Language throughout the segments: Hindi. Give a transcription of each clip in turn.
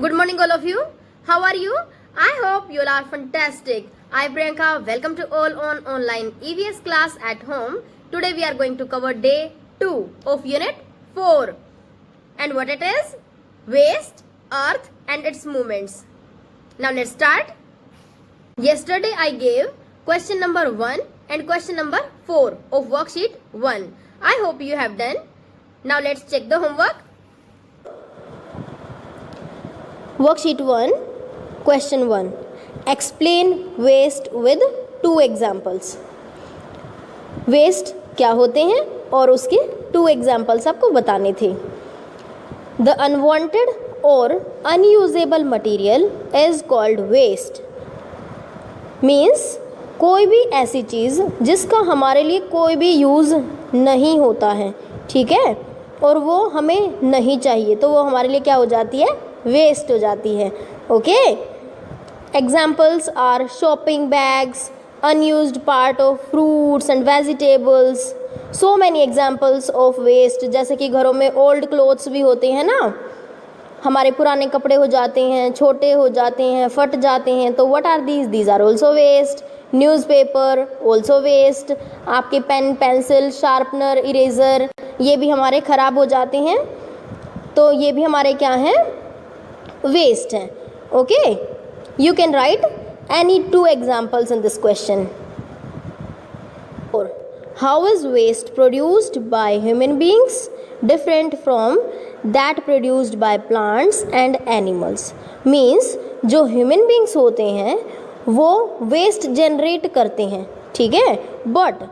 Good morning, all of you. How are you? I hope you all are fantastic. I, Priyanka, welcome to all on online EVS class at home. Today we are going to cover day 2 of unit 4. And what it is? Waste, earth and its movements. Now let's start. Yesterday I gave question number 1 and question number 4 of worksheet 1. I hope you have done. Now let's check the homework. Worksheet 1, question 1. Explain waste with 2 examples. Waste क्या होते हैं और उसके 2 examples आपको बताने थे. The unwanted or unusable material is called waste. Means कोई भी ऐसी चीज़ जिसका हमारे लिए कोई भी यूज़ नहीं होता है, ठीक है, और वो हमें नहीं चाहिए, तो वो हमारे लिए क्या हो जाती है? वेस्ट हो जाती है. Okay. Examples are shopping bags, unused part of fruits and vegetables. So many examples of waste. जैसे कि घरों में ओल्ड क्लोथ्स भी होते हैं ना, हमारे पुराने कपड़े हो जाते हैं, छोटे हो जाते हैं, फट जाते हैं, तो what are these? These are also waste. Newspaper also waste. आपके पेन, पेंसिल, शार्पनर, इरेज़र, ये भी हमारे ख़राब हो जाते हैं, तो ये भी हमारे क्या हैं? वेस्ट हैं. Okay. You can write any 2 examples in this question. How is waste produced by human beings different from that produced by plants and animals? Means जो ह्यूमन बींग्स होते हैं वो वेस्ट जनरेट करते हैं, ठीक है, बट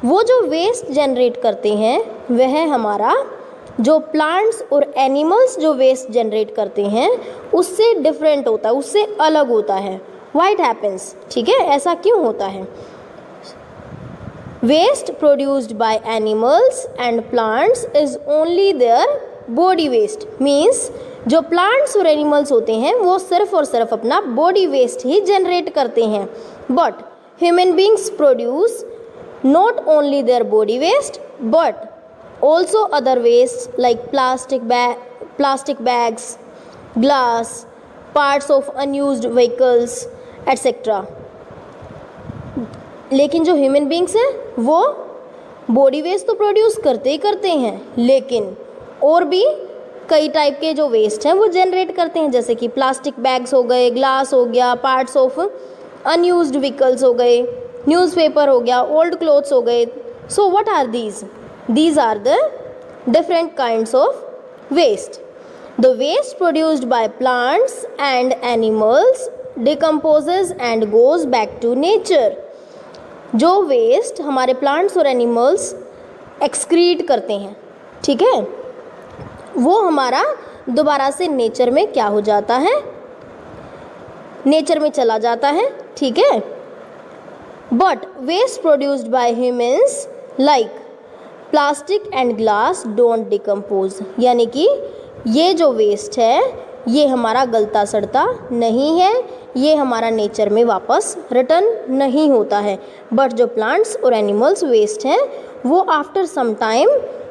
वो जो वेस्ट जनरेट करते हैं वह हमारा जो प्लांट्स और एनिमल्स जो वेस्ट जनरेट करते हैं उससे डिफरेंट होता है, उससे अलग होता है. Why it happens? ठीक है, ऐसा क्यों होता है? Waste produced by animals and plants is only their body waste. Means जो प्लांट्स और एनिमल्स होते हैं वो सिर्फ और सिर्फ अपना बॉडी वेस्ट ही जनरेट करते हैं, but human beings produce not only their body waste but also other wastes like plastic bags, glass, parts of unused vehicles, etc. लेकिन जो ह्यूमन बींग्स हैं वो बॉडी वेस्ट तो प्रोड्यूस करते ही करते हैं, लेकिन और भी कई टाइप के जो वेस्ट हैं वो जनरेट करते हैं, जैसे कि प्लास्टिक बैग्स हो गए, ग्लास हो गया, पार्ट्स ऑफ अनयूज्ड व्हीकल्स हो गए, न्यूज़पेपर हो गया, ओल्ड क्लोथ्स हो गए. So what are these? These are the different kinds of waste. The waste produced by plants and animals decomposes and goes back to nature. जो वेस्ट हमारे प्लांट्स और एनिमल्स एक्सक्रीट करते हैं, ठीक है, वो हमारा दोबारा से नेचर में क्या हो जाता है? नेचर में चला जाता है, ठीक है. But waste produced by humans like plastic and glass don't decompose. यानी कि ये जो वेस्ट है ये हमारा गलता सड़ता नहीं है, ये हमारा नेचर में वापस रिटर्न नहीं होता है, बट जो प्लांट्स और एनिमल्स वेस्ट हैं वो आफ्टर सम टाइम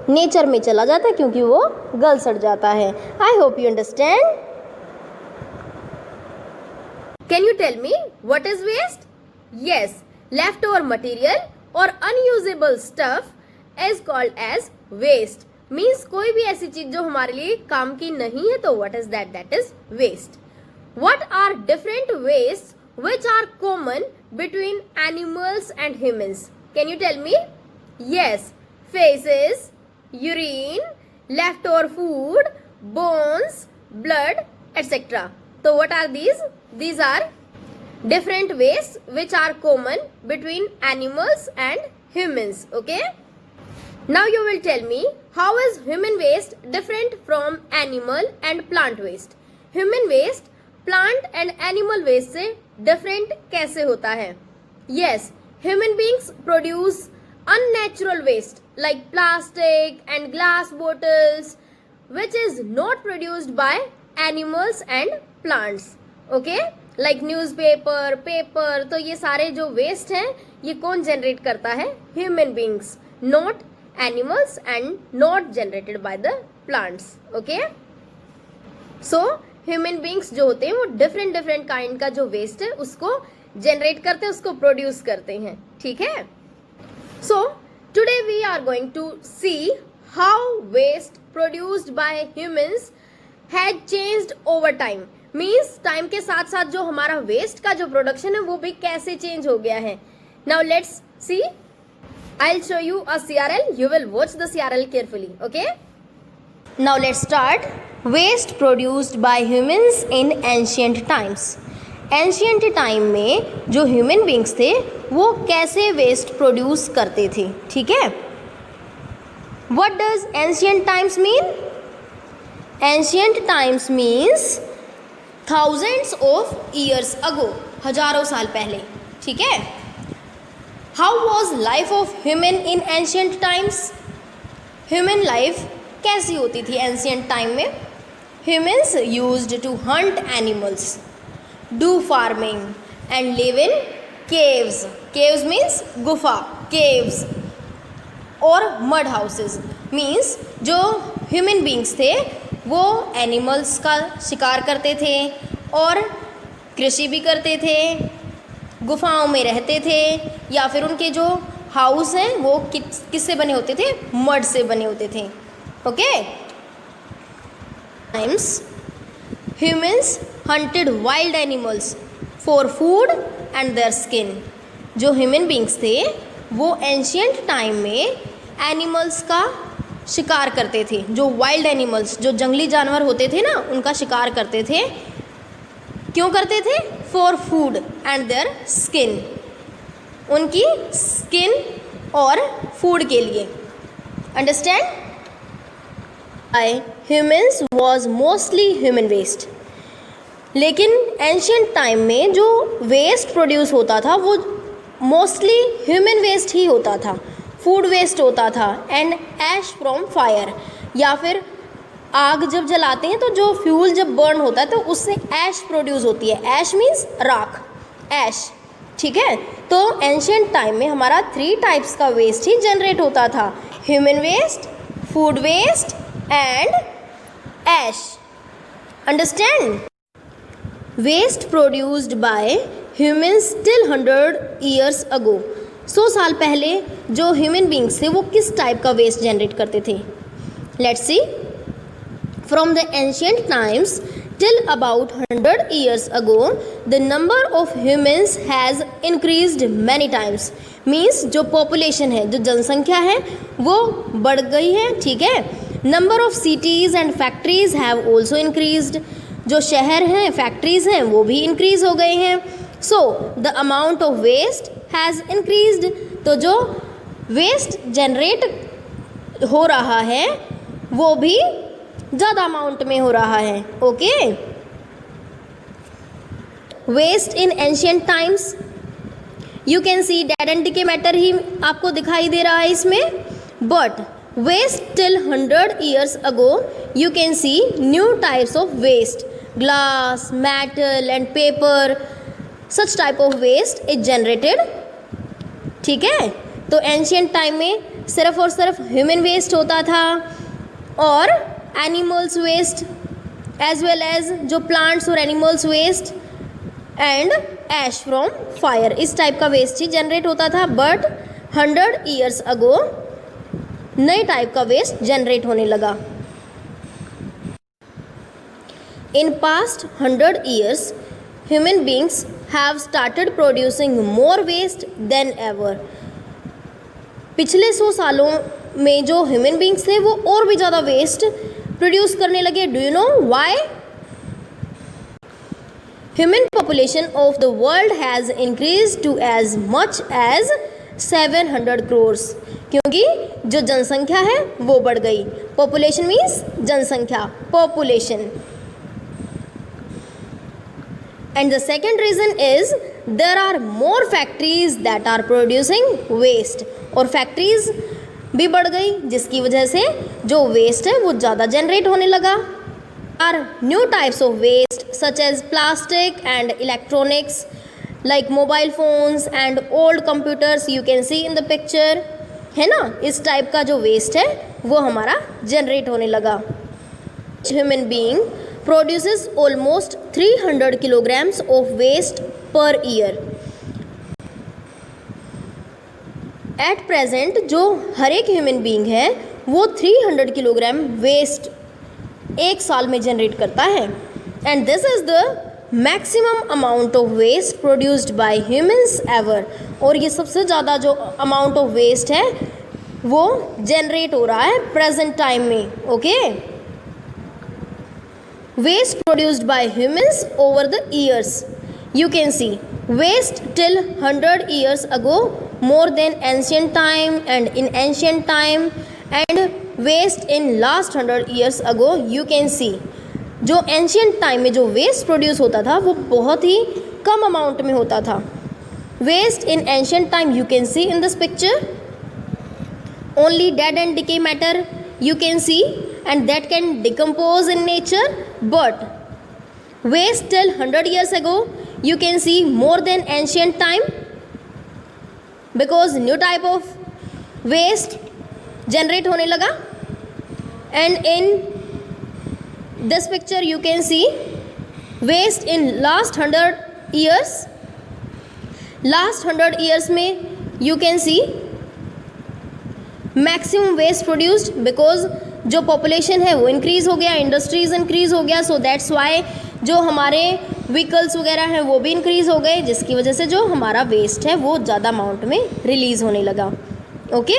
नेचर में चला जाता है क्योंकि वो गल सड़ जाता है. I hope you understand. Can you tell me what is waste? Yes, left over material और unusable stuff is called as waste. Means कोई भी ऐसी चीज जो हमारे लिए काम की नहीं है, तो what is that? That is waste. What are different wastes which are common between animals and humans? Can you tell me? Yes, feces, urine, leftover food, bones, blood, etc. So what are these? These are different wastes which are common between animals and humans. Okay. Now you will tell me, how is human waste different from animal and plant waste? Human waste plant and animal waste से different कैसे होता है? Yes, human beings produce unnatural waste like plastic and glass bottles which is not produced by animals and plants. Okay? Like newspaper, paper, तो ये सारे जो waste हैं ये कौन generate करता है? Human beings, not animals and not generated by the plants. Okay, so human beings जो होते हैं वो डिफरेंट डिफरेंट काइंड का जो वेस्ट है उसको जनरेट करते हैं, उसको प्रोड्यूस करते हैं, ठीक है। So today we are going to see how waste produced by humans had changed over time. Means time के साथ साथ जो हमारा वेस्ट का जो प्रोडक्शन है वो भी कैसे चेंज हो गया है। Now let's see, I will show you a CRL, you will watch the CRL carefully, okay? Now let's start. Waste produced by humans in ancient times. Ancient time में जो ह्यूमन बींग्स थे वो कैसे वेस्ट प्रोड्यूस करते थे, ठीक है। What does ancient times mean? Ancient times means thousands of years ago, हजारों साल पहले, ठीक है। How was life of human in ancient times? Human life कैसी होती थी एंशियंट टाइम में? Humans used to hunt animals, do farming and live in caves. Caves means गुफा, caves और mud houses means जो ह्यूमन बींग्स थे वो एनिमल्स का शिकार करते थे और कृषि भी करते थे, गुफाओं में रहते थे, या फिर उनके जो हाउस हैं वो किससे बने होते थे? मड से बने होते थे, okay. Times humans hunted wild animals for food and their skin. जो ह्यूमन बींग्स थे वो एंशियंट टाइम में एनिमल्स का शिकार करते थे, जो वाइल्ड एनिमल्स, जो जंगली जानवर होते थे ना, उनका शिकार करते थे। क्यों करते थे? For food and their skin, उनकी स्किन और फूड के लिए, understand. Humans was mostly human waste. लेकिन एंशियंट टाइम में जो वेस्ट प्रोड्यूस होता था वो मोस्टली ह्यूमन वेस्ट ही होता था, फूड वेस्ट होता था, एंड ऐश फ्रॉम फायर, या फिर आग जब जलाते हैं तो जो फ्यूल जब बर्न होता है तो उससे ऐश प्रोड्यूस होती है। ऐश मीन्स राख, ऐश, ठीक है। तो एंशियंट टाइम में हमारा 3 टाइप्स का वेस्ट ही जनरेट होता था, human waste, food waste and ash, understand. Waste produced by humans till 100 years ago। 100 साल पहले जो ह्यूमन बींग्स थे वो किस टाइप का वेस्ट जनरेट करते थे? Let's see. From the ancient times till about 100 years ago, the number of humans has increased many times. Means जो population है, जो जनसंख्या है वो बढ़ गई है, ठीक है। Number of cities and factories have also increased. जो शहर हैं, फैक्ट्रीज हैं, वो भी इंक्रीज हो गए हैं। So the amount of waste has increased. तो जो वेस्ट जनरेट हो रहा है वो भी ज़्यादा अमाउंट में हो रहा है, okay. Waste in ancient times, you can see dead and decay matter ही आपको दिखाई दे रहा है इसमें, but waste till 100 years ago you can see new types of waste, glass, metal and paper, such type of waste is generated, ठीक है। तो एंशियंट टाइम में सिर्फ और सिर्फ ह्यूमन वेस्ट होता था और animals waste as well as जो प्लांट्स और animals waste and ash from fire, इस टाइप का वेस्ट ही जनरेट होता था। बट 100 years ago नए टाइप का वेस्ट जनरेट होने लगा। In past 100 years human beings have started producing more waste than ever. पिछले 100 सालों में जो ह्यूमन बींग्स थे वो और भी ज़्यादा वेस्ट प्रोड्यूस करने लगे। Do you know why? Human population of the world has increase to as much as 700 crores। क्योंकि जो जनसंख्या है वो बढ़ गई। पॉपुलेशन मीन्स जनसंख्या, population. And the second reason is there are more factories that are producing waste. और फैक्ट्रीज भी बढ़ गई जिसकी वजह से जो वेस्ट है वो ज़्यादा जनरेट होने लगा। Are new types of waste such as plastic and electronics like mobile phones and old computers, you can see in the picture, है ना। इस टाइप का जो वेस्ट है वो हमारा जनरेट होने लगा। Human being produces almost 300 kilograms of waste per year. At present जो हर एक ह्यूमन बीइंग है वो 300 किलोग्राम वेस्ट एक साल में जनरेट करता है, and this is the maximum amount of waste produced by humans ever. और ये सबसे ज़्यादा जो अमाउंट ऑफ वेस्ट है वो जनरेट हो रहा है प्रेजेंट टाइम में. Okay, waste produced by humans over the years. You can see waste till 100 years ago more than ancient time, and in ancient time and waste in last 100 years ago. You can see जो ancient time में जो waste produce होता था वो बहुत ही कम amount में होता था. Waste in ancient time you can see in this picture only dead and decay matter you can see, and that can decompose in nature. But waste till 100 years ago you can see more than ancient time, because new type of waste generate होने लगा. And in this picture you can see waste in last 100 years. Last 100 years में you can see maximum waste produced, because जो पॉपुलेशन है वो इंक्रीज़ हो गया, इंडस्ट्रीज़ इंक्रीज़ हो गया, सो दैट्स वाई जो हमारे व्हीकल्स वगैरह हैं वो भी इंक्रीज़ हो गए, जिसकी वजह से जो हमारा वेस्ट है वो ज़्यादा अमाउंट में रिलीज़ होने लगा. ओके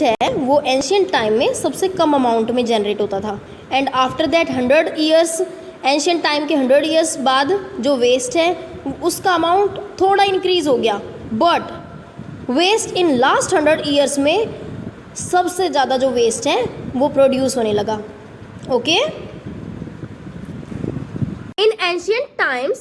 है वो एंशियंट टाइम में सबसे कम अमाउंट में जनरेट होता था, and after that 100 years, ancient time के 100 ईयर्स बाद जो वेस्ट है उसका अमाउंट थोड़ा इंक्रीज़ हो गया. But waste in last 100 years में सबसे ज़्यादा जो वेस्ट है वो प्रोड्यूस होने लगा. Okay, in ancient times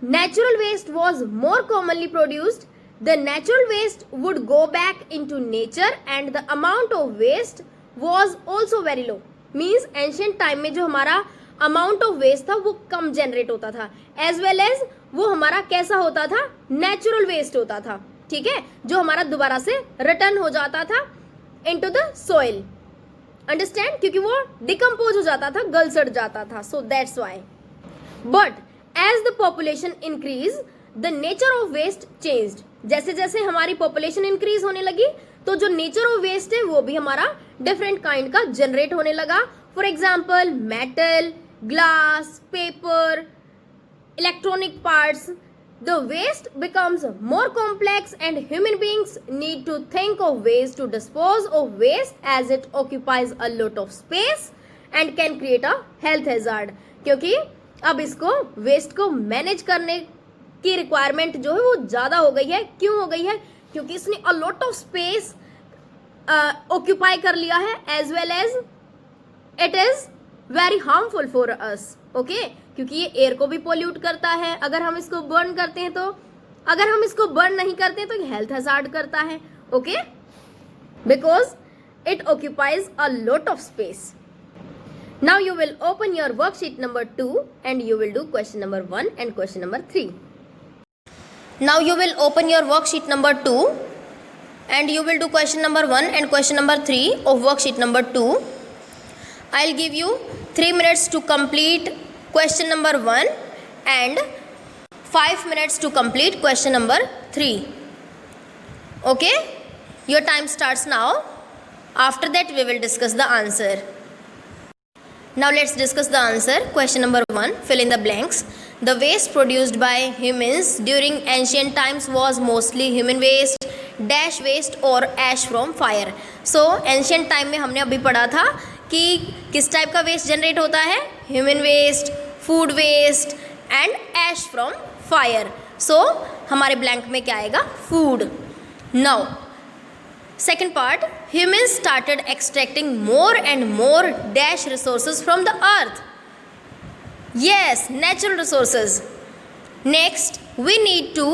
natural waste was more commonly produced. The natural waste would go back into nature and the amount of waste was also very low. Means ancient time में जो हमारा अमाउंट ऑफ वेस्ट था वो कम जनरेट होता था, एज वेल एज वो हमारा कैसा होता था, नेचुरल वेस्ट होता था. ठीक है, जो हमारा दोबारा से रिटर्न हो जाता था इनटू द सोइल. अंडरस्टैंड, क्योंकि वो डिकम्पोज हो जाता था, गल सड़ जाता था. So that's why. But as the population increase the nature of waste changed. जैसे जैसे हमारी पॉपुलेशन इंक्रीज होने लगी तो जो नेचर ऑफ वेस्ट है वो भी हमारा डिफरेंट काइंड का जनरेट होने लगा. For example metal, glass, paper, electronic parts. The waste becomes more complex and human beings need to think of ways to dispose of waste as it occupies a lot of space and can create a health hazard. क्योंकि अब इसको वेस्ट को मैनेज करने की रिक्वायरमेंट जो है वो ज़्यादा हो गई है. क्यों हो गई है? क्योंकि इसने a lot of space occupy कर लिया है, as well as it is very harmful for us. Okay, क्योंकि ये एयर को भी पोल्यूट करता है अगर हम इसको बर्न करते हैं, तो अगर हम इसको बर्न नहीं करते तो ये हेल्थ हैजार्ड करता है. Okay, because it occupies a lot of space. Now you will open your worksheet number 2 and you will do question number 1 and question number 3. Now you will open your worksheet number 2 and you will do question number 1 and question number 3 of worksheet number 2. I'll give you 3 minutes to complete question number 1 and 5 minutes to complete question number 3. Okay? Your time starts now. After that we will discuss the answer. Now let's discuss the answer. Question number 1, fill in the blanks. The waste produced by humans during ancient times was mostly human waste, dash waste और ash from fire. So ancient time में हमने अभी पढ़ा था कि किस टाइप का वेस्ट जनरेट होता है, human waste, food waste and ash from fire. So हमारे ब्लैंक में क्या आएगा, food. Now second part, humans started extracting more and more dash resources from the earth. Yes, natural resources. Next, we need to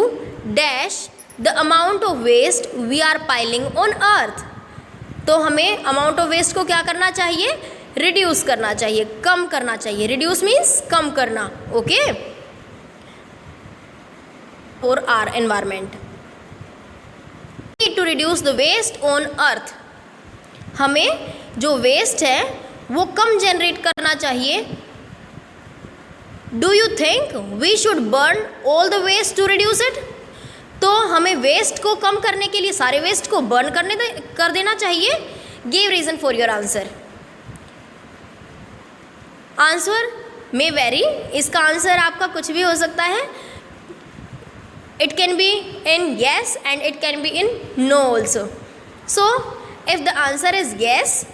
dash the amount of waste we are piling on earth. तो हमें amount of waste को क्या करना चाहिए, reduce करना चाहिए, कम करना चाहिए. reduce means कम करना. okay? For our environment, we need to reduce the waste on earth. हमें जो waste है वो कम generate करना चाहिए do you think we should burn all the waste to reduce it? तो हमें वेस्ट को कम करने के लिए सारे वेस्ट को बर्न कर देना चाहिए? Give reason for your answer. Answer may vary, इसका आंसर आपका कुछ भी हो सकता है। It can be in yes and it can be in no also. So if the answer is yes,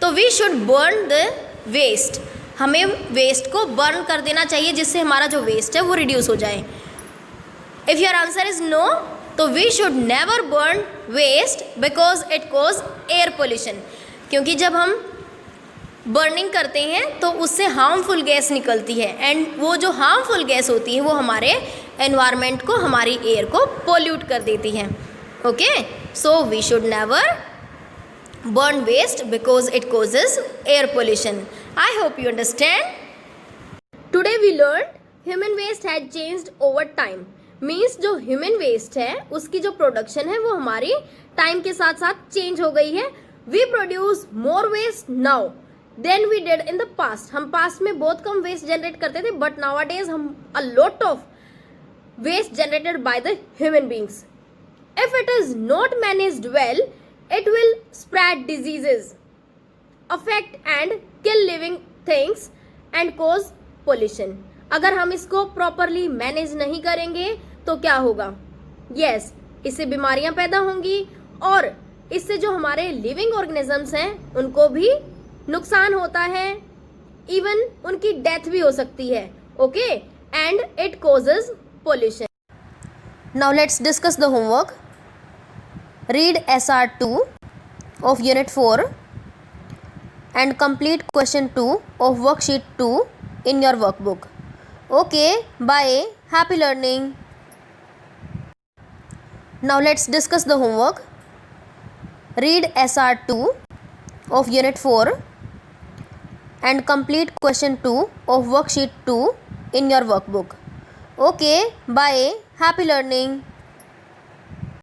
तो we should burn the waste, हमें वेस्ट को बर्न कर देना चाहिए जिससे हमारा जो वेस्ट है वो रिड्यूस हो जाए। If your answer is no, तो we should never burn waste because it cause air pollution, क्योंकि जब हम बर्निंग करते हैं तो उससे हार्मफुल गैस निकलती है एंड वो जो हार्मफुल गैस होती है वो हमारे एनवायरनमेंट को, हमारी एयर को पोल्यूट कर देती है। Okay, so we should never burn waste because it causes air pollution. I hope you understand. Today we learned human waste had changed over time. Means जो human waste है उसकी जो production है वो हमारी time के साथ साथ change हो गई है। We produce more waste now than we did in the past. हम past में बहुत कम waste generate करते थे, but nowadays हम a lot of waste generated by the human beings. If it is not managed well, it will spread diseases, affect and kill living things and cause pollution. अगर हम इसको properly manage नहीं करेंगे तो क्या होगा? Yes, इससे बीमारियां पैदा होंगी और इससे जो हमारे living organisms हैं उनको भी नुकसान होता है, even उनकी death भी हो सकती है. Okay, and it causes pollution. Now let's discuss the homework. Read SR2 of Unit 4 and complete question 2 of Worksheet 2 in your workbook. Okay, bye. Happy learning. Now let's discuss the homework. Read SR2 of Unit 4 and complete question 2 of Worksheet 2 in your workbook. Okay, bye. Happy learning.